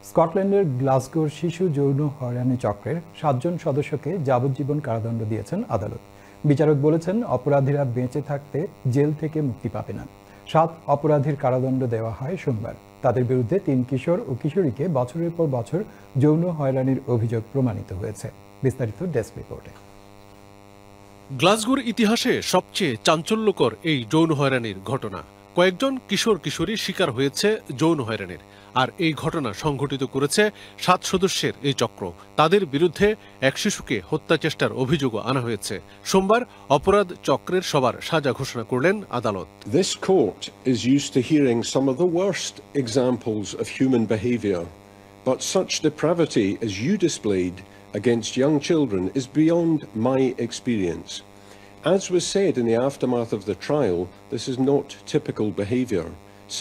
স্কটল্যান্ডের গ্লাসগোর শিশু যৌন হয়রানি চক্রের 7 জন সদস্যকে যাবজ্জীবন কারাদণ্ড দিয়েছেন আদালত। বিচারক বলেছেন, অপরাধীরা বেঁচে থাকতে জেল থেকে মুক্তি পাবে না। 7 অপরাধীর কারাদণ্ড দেওয়া হয় সোমবার। তাদের বিরুদ্ধে 3 কিশোর ও কিশোরীকে বছরের পর বছর যৌন হয়রানির অভিযোগ প্রমাণিত হয়েছে। বিস্তারিত ডেস্ক রিপোর্টে। গ্লাসগোর ইতিহাসে সবচেয়ে চাঞ্চল্যকর এই যৌন হয়রানির ঘটনা। কয়েকজন কিশোর কিশোরী শিকার হয়েছে যৌন হয়রানির, আর এই ঘটনা সংঘটিত করেছে 7 সদস্যের এই চক্র। তাদের বিরুদ্ধে এক শিশুকে হত্যা চেষ্টার অভিযোগও আনা হয়েছে। সোমবার অপরাধ চক্রের সবার সাজা ঘোষণা করলেন আদালত। This court is used to hearing some of the worst examples of human behavior, but such depravity as you displayed against young children is beyond my experience. As was said in the aftermath of the trial, this is not typical behavior.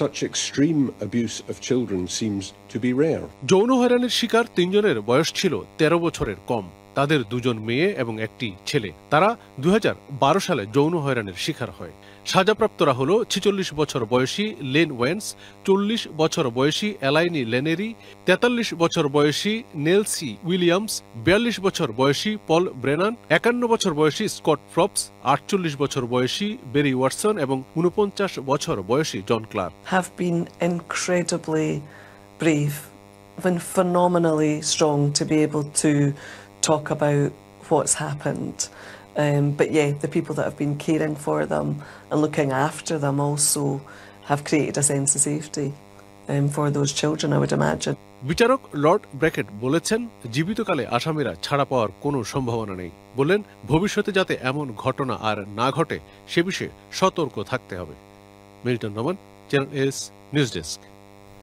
Such extreme abuse of children seems to be rare. যৌন হয়রানির শিকার 3 জনের বয়স ছিল 13 বছরের কম। তাদের 2 জন মেয়ে এবং একটি ছেলে। তারা 2012 সালে যৌন হয়রানির শিকার হয়। সাজাপ্রাপ্তরা হল 46 বছর বয়সী লেন ওয়েন্স, 40 বছর বয়সী এলাইনি লেনেরি, 43 বছর বয়সী নেলসি উইলিয়ামস, 42 বছর বয়সী পল ব্রেনান, 51 বছর বয়সী স্কট ফ্রপস, 48 বছর বয়সী বেরি ওয়াটসন এবং 49 বছর বয়সী জন clerk. Have been incredibly brave and phenomenally strong to be able to talk about what's happened. But yeah, the people that have been caring for them and looking after them also have created a sense of safety for those children, I would imagine. বিচারক Lord bracket বলেছেন, জীবিতকালে আসামিরা ছাড়া পাওয়ার কোনো সম্ভাবনা নেই। বললেন, ভবিষ্যতে যাতে এমন ঘটনা আর না ঘটে সে বিষয়ে সতর্ক থাকতে হবে। Milton Noman, channel S news desk.